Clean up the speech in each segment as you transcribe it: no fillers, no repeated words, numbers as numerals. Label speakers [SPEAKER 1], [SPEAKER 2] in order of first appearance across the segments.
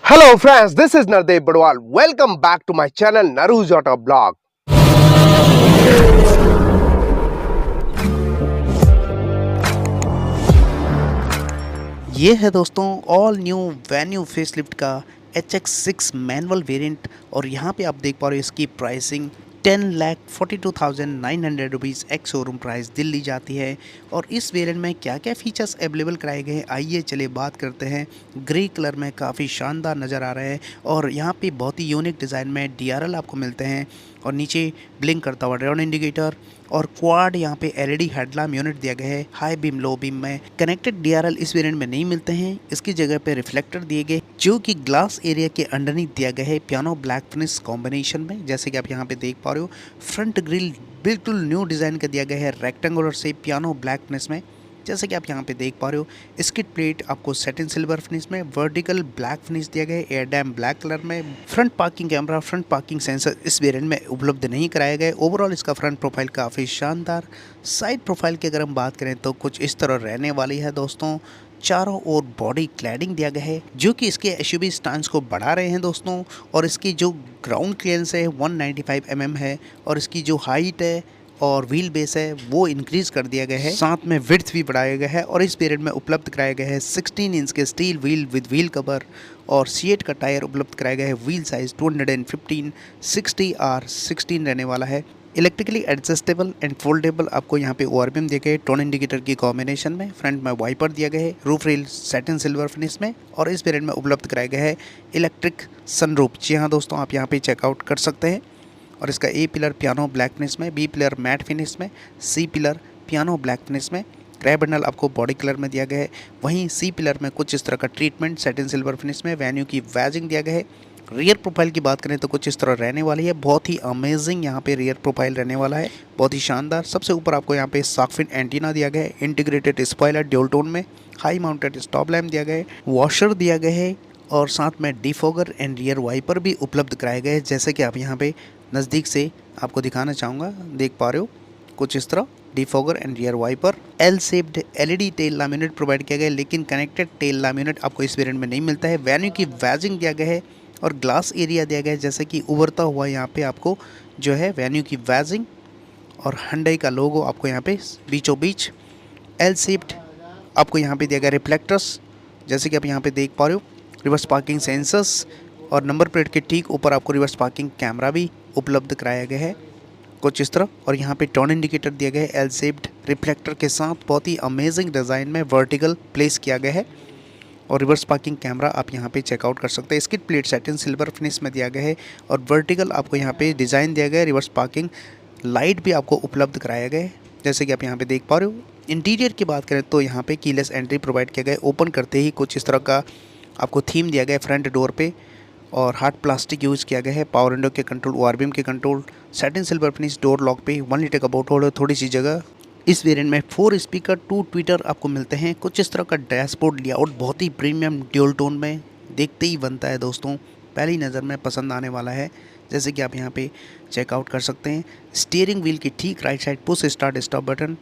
[SPEAKER 1] Hello friends, this is Nardev Badwal. Welcome back to my channel Naru's Auto Blog.
[SPEAKER 2] ये है दोस्तों all new venue facelift का HX6 manual variant और यहाँ पे आप देख पा रहे हो इसकी pricing 10,42,900 rupees ex showroom price Delhi जाती है। और इस वेरिएंट में क्या क्या फीचर्स अवेलेबल कराए गए हैं आइए चलिए बात करते हैं। ग्रे कलर में काफ़ी शानदार नज़र आ रहा है और यहाँ पे बहुत ही यूनिक डिज़ाइन में DRL आपको मिलते हैं और नीचे ब्लिंक करता हुआ रन इंडिकेटर और क्वाड यहाँ पे LED हेडलैम्प यूनिट दिया गया है। हाई बीम लो बीम में कनेक्टेड DRL इस वेरिएंट में नहीं मिलते हैं, इसकी जगह पे रिफ्लेक्टर दिए गए जो कि ग्लास एरिया के अंडरनीथ दिया गया है पियानो ब्लैक फिनिश कॉम्बिनेशन में। जैसे कि आप यहाँ पे देख पा रहे हो फ्रंट ग्रिल बिल्कुल न्यू डिज़ाइन का दिया गया है रेक्टेंगुलर से पियानो ब्लैक फिनिश में। जैसे कि आप यहाँ पे देख पा रहे हो स्किड प्लेट आपको सेटिन सिल्वर फिनिश में, वर्टिकल ब्लैक फिनिश दिया गया है एयर डैम ब्लैक कलर में। Front parking camera front parking sensor इस वेरिएंट में उपलब्ध नहीं कराया गया। ओवरऑल इसका फ्रंट प्रोफाइल काफ़ी शानदार। साइड प्रोफाइल की अगर हम बात करें तो कुछ इस तरह रहने वाली है दोस्तों। चारों ओर बॉडी क्लैडिंग दिया गया है जो कि इसके एसयूवी स्टांस को बढ़ा रहे हैं दोस्तों। और इसकी जो ग्राउंड क्लियरेंस है 195 mm है और इसकी जो हाइट है और व्हील बेस है वो इंक्रीज कर दिया गया है, साथ में विड्थ भी बढ़ाया गया है। और इस पीरियड में उपलब्ध कराया गया है 16 इंच के steel wheel with wheel cover और C8 का टायर उपलब्ध कराया गया है। व्हील साइज 215 60R16 रहने वाला है। इलेक्ट्रिकली एडजस्टेबल एंड फोल्डेबल आपको यहाँ पे ORBM दिए गए टोन इंडिकेटर की कॉम्बिनेशन में। फ्रंट में वाइपर दिया गया है, roof rail satin silver finish में और इस वेरिएंट में उपलब्ध कराया गया है इलेक्ट्रिक सनरूफ। जी हाँ दोस्तों, आप यहाँ पे चेकआउट कर सकते हैं। और इसका A pillar piano black finish में, B पिलर मैट फिनिश में, C pillar piano black finish में। क्रैब बंडल आपको बॉडी कलर में दिया गया है। वहीं C पिलर में कुछ इस तरह का ट्रीटमेंट सैटिन सिल्वर फिनिश में वेन्यू की वैजिंग दिया गया है। रियर प्रोफाइल की बात करें तो कुछ इस तरह रहने वाली है। बहुत ही अमेजिंग यहाँ पे रियर प्रोफाइल रहने वाला है, बहुत ही शानदार। सबसे ऊपर आपको यहाँ पे शार्क एंटीना दिया गया है, इंटीग्रेटेड स्पॉइलर ड्यूल टोन में, हाई माउंटेड स्टॉप लैम्प दिया गया है, वॉशर दिया गया है और साथ में डिफॉगर एंड रियर वाइपर भी उपलब्ध कराए गए हैं। जैसे कि आप यहाँ पे नज़दीक से आपको दिखाना चाहूँगा, देख पा रहे हो कुछ इस तरह defogger and rear wiper. L shaped LED tail lamp unit provide किया गया है लेकिन कनेक्टेड टेल लैम्प यूनिट आपको इस वेरिएंट में नहीं मिलता है। वेन्यू की वैजिंग दिया गया है और ग्लास एरिया दिया गया है जैसे कि उभरता हुआ यहाँ पे आपको जो है वेन्यू की वैजिंग और Hyundai का लोगो आपको यहाँ पे बीचों बीच। L शेप्ड आपको यहाँ पे दिया गया रिफ्लेक्टर्स जैसे कि आप यहाँ पे देख पा रहे हो, रिवर्स पार्किंग सेंसर्स और नंबर प्लेट के ठीक ऊपर आपको रिवर्स पार्किंग कैमरा भी उपलब्ध कराया गया है कुछ इस तरह। और यहाँ पे टर्न इंडिकेटर दिया गया है L शेप्ड रिफ्लेक्टर के साथ, बहुत ही अमेजिंग डिज़ाइन में वर्टिकल प्लेस किया गया है। और रिवर्स पार्किंग कैमरा आप यहाँ पे चेकआउट कर सकते हैं। Skid plate satin silver finish में दिया गया है और वर्टिकल आपको यहाँ पे डिज़ाइन दिया गया है। रिवर्स पार्किंग लाइट भी आपको उपलब्ध कराया गया है जैसे कि आप यहाँ पे देख पा रहे हो। इंटीरियर की बात करें तो यहाँ पे कीलेस एंट्री प्रोवाइड किया गया है। ओपन करते ही कुछ इस तरह का आपको थीम दिया गया है फ्रंट डोर पे और हार्ड प्लास्टिक यूज़ किया गया है। पावर विंडो के कंट्रोल, ORBM के control, satin silver finish door lock पे 1 लीटर का बोट होल्डर, थोड़ी सी जगह। इस वेरिएंट में 4 स्पीकर 2 ट्विटर आपको मिलते हैं। कुछ इस तरह का डैशबोर्ड लेआउट बहुत ही प्रीमियम ड्यूल टोन में देखते ही बनता है दोस्तों, पहली नज़र में पसंद आने वाला है जैसे कि आप यहाँ पे चेकआउट कर सकते हैं। स्टीयरिंग व्हील की ठीक right side push start stop button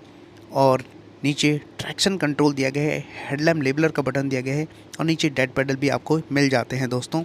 [SPEAKER 2] और नीचे ट्रैक्शन कंट्रोल दिया गया है, हेडलैम्प लेबलर का बटन दिया गया है और नीचे डेड पेडल भी आपको मिल जाते हैं दोस्तों।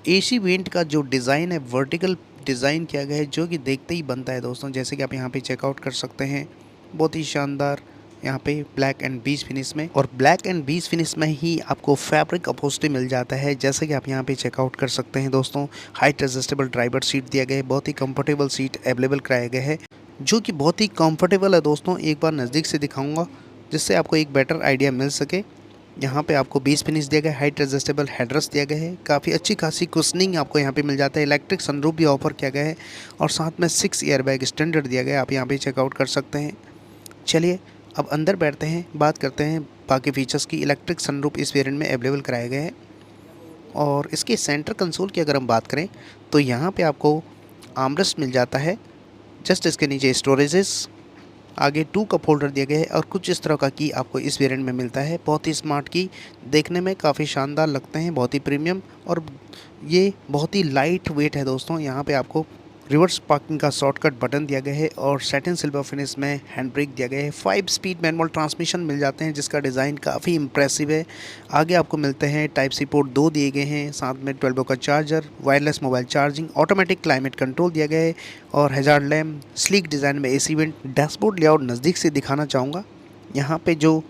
[SPEAKER 2] AC वेंट का जो डिज़ाइन है वर्टिकल डिज़ाइन किया गया है जो कि देखते ही बनता है दोस्तों, जैसे कि आप यहाँ पे चेकआउट कर सकते हैं। बहुत ही शानदार यहाँ पे ब्लैक एंड बीज फिनिश में, और ब्लैक एंड बीज फिनिश में ही आपको फैब्रिक अपहोल्स्ट्री मिल जाता है जैसे कि आप यहाँ पे चेकआउट कर सकते हैं दोस्तों। हाइट एडजस्टेबल ड्राइवर सीट दिया गया है, बहुत ही कंफर्टेबल सीट अवेलेबल कराया गया है जो कि बहुत ही कंफर्टेबल है दोस्तों। एक बार नज़दीक से दिखाऊंगा जिससे आपको एक बेटर आइडिया मिल सके। यहाँ पे आपको बीज फिनिश दिया गया है, हाइट एडजस्टेबल हेडरेस्ट दिया गया है, काफ़ी अच्छी खासी कुशनिंग आपको यहाँ पे मिल जाता है। इलेक्ट्रिक सनरूफ भी ऑफर किया गया है और साथ में 6 एयरबैग स्टैंडर्ड दिया गया है, आप यहाँ पे चेकआउट कर सकते हैं। चलिए अब अंदर बैठते हैं, बात करते हैं बाकी फीचर्स की। इलेक्ट्रिक सनरूफ इस वेरिएंट में अवेलेबल कराया गया है और इसके सेंटर कंसोल की अगर हम बात करें तो यहाँ पे आपको आर्मरेस्ट मिल जाता है। जस्ट इसके नीचे स्टोरेजेस, आगे 2 कप होल्डर दिया गया है और कुछ इस तरह का की आपको इस वेरिएंट में मिलता है। बहुत ही स्मार्ट की, देखने में काफ़ी शानदार लगते हैं, बहुत ही प्रीमियम और ये बहुत ही लाइट वेट है दोस्तों। यहाँ पे आपको रिवर्स पार्किंग का शॉर्टकट बटन दिया गया है और सैटिन सिल्वर फिनिश में हैंड ब्रेक दिया गया है। 5 स्पीड मैनुअल ट्रांसमिशन मिल जाते हैं जिसका डिज़ाइन काफ़ी इंप्रेसिव है। आगे आपको मिलते हैं टाइप सी पोर्ट 2 दिए गए हैं, साथ में 12 वोल्ट का charger, wireless mobile charging, automatic climate control दिया गया है और हैजार्ड लैम्प, स्लीक डिज़ाइन में एसी वेंट। डैशबोर्ड लेआउट नज़दीक से दिखाना चाहूँगा। यहाँ पे जो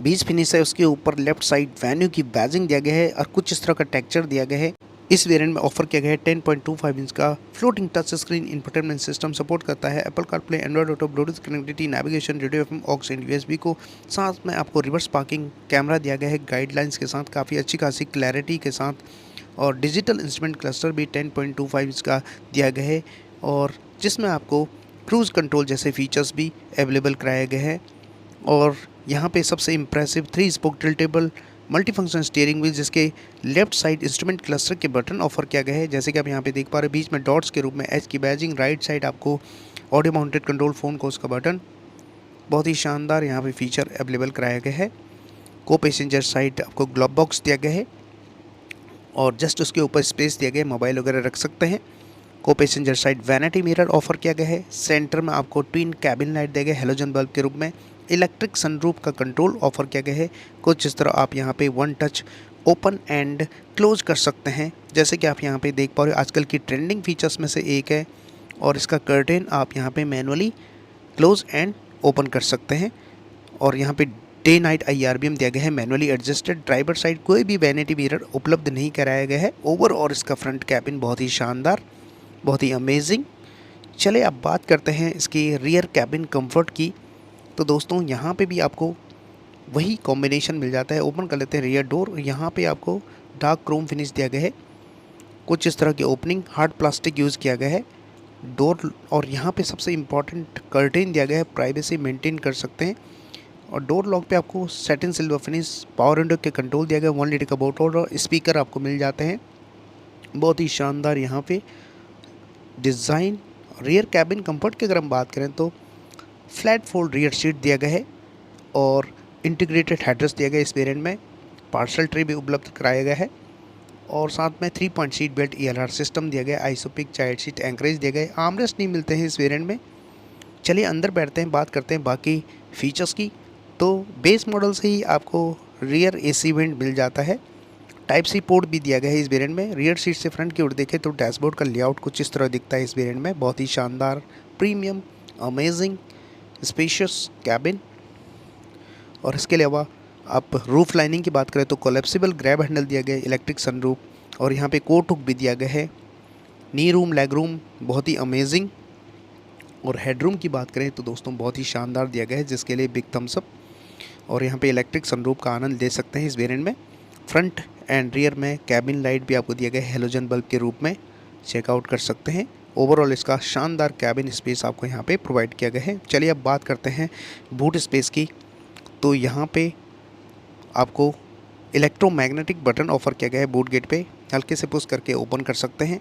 [SPEAKER 2] बीच फिनिश है उसके ऊपर लेफ्ट साइड वेन्यू की बैजिंग दिया गया है और कुछ इस तरह का टेक्सचर दिया गया है। इस वेरिएंट में ऑफर किया गया है 10.25 इंच का floating touch screen infotainment system. Support करता है Apple CarPlay, Android auto, Bluetooth connectivity, navigation, radio FM, aux and USB को। साथ में आपको रिवर्स पार्किंग कैमरा दिया गया है गाइडलाइंस के साथ, काफ़ी अच्छी खासी क्लैरिटी के साथ, और डिजिटल इंस्ट्रूमेंट क्लस्टर भी 10.25 इंच का दिया गया है और जिसमें आपको क्रूज़ कंट्रोल जैसे फीचर्स भी अवेलेबल कराए गए हैं। और यहाँ पे सबसे impressive 3 spoke tiltable multifunction steering wheel, जिसके लेफ्ट साइड इंस्ट्रूमेंट क्लस्टर के बटन ऑफर किया गया है। जैसे कि आप यहाँ पे देख पा रहे हैं, बीच में डॉट्स के रूप में एच की बैजिंग, राइट साइड आपको ऑडियो माउंटेड कंट्रोल फ़ोन को उसका बटन। बहुत ही शानदार यहाँ पे फीचर अवेलेबल कराया गया है। को पैसेंजर साइड आपको ग्लोव बॉक्स दिया गया है और जस्ट उसके ऊपर स्पेस दिया गया है, मोबाइल वगैरह रख सकते हैं। को passenger side vanity mirror offer किया गया है। सेंटर में आपको ट्विन कैबिन लाइट दिया गया है हेलोजन बल्ब के रूप में। इलेक्ट्रिक सनरूफ का कंट्रोल ऑफर किया गया है। कुछ इस तरह आप यहाँ पे one touch open and close कर सकते हैं, जैसे कि आप यहाँ पे देख पा रहे हो आजकल की ट्रेंडिंग फीचर्स में से एक है। और इसका कर्टेन आप यहाँ पे मैनुअली क्लोज एंड ओपन कर सकते हैं। और यहाँ पे डे नाइट IRBM दिया गया है, मैनुअली एडजस्टेड। ड्राइवर साइड कोई भी वैनिटी मिरर उपलब्ध नहीं कराया गया है। ओवर और इसका फ्रंट कैबिन बहुत ही शानदार, बहुत ही अमेजिंग। चले अब बात करते हैं इसकी रियर कैबिन कंफर्ट की। तो दोस्तों यहाँ पे भी आपको वही कॉम्बिनेशन मिल जाता है। ओपन कर लेते हैं रियर डोर। यहाँ पे आपको डार्क क्रोम फिनिश दिया गया है, कुछ इस तरह की ओपनिंग, हार्ड प्लास्टिक यूज़ किया गया है डोर। और यहाँ पे सबसे इम्पॉर्टेंट कर्टेन दिया गया है, प्राइवेसी मेंटेन कर सकते हैं। और डोर लॉक पे आपको satin silver finish, power window के कंट्रोल दिया गया, 1 लीटर का बोतल और स्पीकर आपको मिल जाते हैं। बहुत ही शानदार यहाँ पे डिज़ाइन। रियर कैबिन कंफर्ट की अगर हम बात करें तो फ्लैट फोल्ड रियर सीट दिया गया है और इंटीग्रेटेड हेडरेस्ट दिया गया इस वेरिएंट में। पार्सल ट्रे भी उपलब्ध कराया गया है और साथ में 3 point seat belt ELR system दिया गया, आइसोपिक चाइल्ड सीट एंकरेज दिया गया। आर्मरेस्ट नहीं मिलते हैं इस वेरिएंट में। चलिए अंदर बैठते हैं, बात करते हैं बाकी फीचर्स की। तो बेस मॉडल से ही आपको रियर AC वेंट मिल जाता है। टाइप सी पोर्ट भी दिया गया है इस वेरिएंट में। रियर सीट से फ्रंट की ओर देखें तो डैशबोर्ड का लेआउट कुछ इस तरह दिखता है इस वेरिएंट में। बहुत ही शानदार, प्रीमियम, अमेजिंग, स्पेशियस कैबिन। और इसके अलावा आप रूफ लाइनिंग की बात करें तो कोलैप्सिबल ग्रैब हैंडल दिया गया है, इलेक्ट्रिक सनरूफ और यहाँ पे कोट हुक भी दिया गया है। नी रूम, लेग रूम बहुत ही अमेजिंग। और हेडरूम की बात करें तो दोस्तों बहुत ही शानदार दिया गया है, जिसके लिए बिग थम्स अप। और यहाँ पे इलेक्ट्रिक सनरूफ का आनंद ले सकते हैं इस वेरिएंट में। फ्रंट एंड रियर में कैबिन लाइट भी आपको दिया गया है हेलोजन बल्ब के रूप में, चेकआउट कर सकते हैं। ओवरऑल इसका शानदार कैबिन स्पेस आपको यहाँ पे प्रोवाइड किया गया है। चलिए अब बात करते हैं बूट स्पेस की। तो यहाँ पे आपको इलेक्ट्रोमैग्नेटिक बटन ऑफर किया गया है बूट गेट पे, हल्के से पुश करके ओपन कर सकते हैं।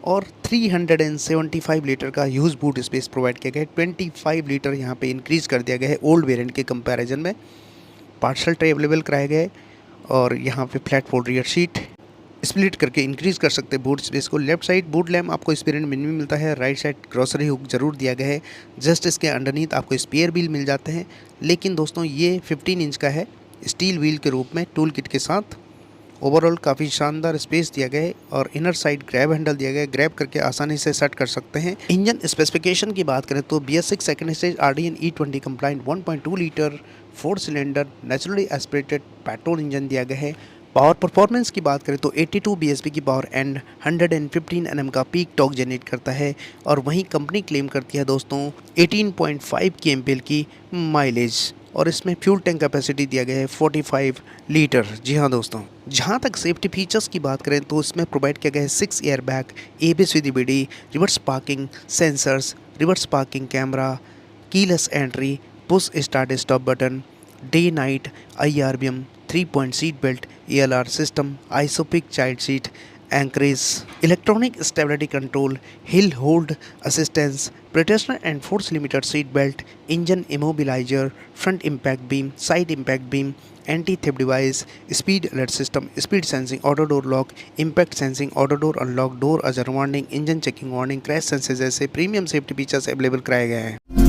[SPEAKER 2] और 375 लीटर का ह्यूज बूट स्पेस प्रोवाइड किया गया है। 25 लीटर यहाँ पे इंक्रीज़ कर दिया गया है ओल्ड वेरिएंट के कंपैरिजन में। पार्सल ट्रे अवेलेबल कराया गया है और यहाँ पे flat fold rear seat split करके इंक्रीज़ कर सकते हैं बूट स्पेस को। लेफ्ट साइड बूट लैम्प आपको इस वेरिएंट में मिलता है। राइट साइड ग्रोसरी हुक जरूर दिया गया है। जस्ट इसके अंडरनीथ आपको स्पेयर व्हील मिल जाते हैं, लेकिन दोस्तों ये 15 इंच का है स्टील व्हील के रूप में टूल किट के साथ। ओवरऑल काफ़ी शानदार स्पेस दिया गया है और इनर साइड ग्रैब हैंडल दिया गया है, ग्रैब करके आसानी से सेट कर सकते हैं। इंजन स्पेसिफिकेशन की बात करें तो BS6 second stage RDN E20 compliant 1.2 litre 4 cylinder naturally aspirated petrol engine दिया गया है। पावर परफॉर्मेंस की बात करें तो 82 bhp की पावर एंड 115 Nm का पीक टॉर्क जनरेट करता है। और वहीं कंपनी क्लेम करती है दोस्तों 18.5 kmpl की माइलेज। और इसमें फ्यूल टैंक कैपेसिटी दिया गया है 45 लीटर। जी हाँ दोस्तों, जहाँ तक सेफ्टी फीचर्स की बात करें तो इसमें प्रोवाइड किया गया है 6 airbag, ABS with EBD, reverse parking sensors, reverse parking camera, keyless entry, push start stop button, day night IRBM, 3 point seat belt ELR system, isofix child seat anchorage, electronic stability control, hill hold assistance, protection and force limited seat belt, engine immobiliser, front impact beam, side impact beam, anti theft device, speed alert system, speed sensing, auto door lock, impact sensing, auto door unlock, door अजर warning, engine checking warning, crash sensor जैसे premium safety features available कराए गए हैं।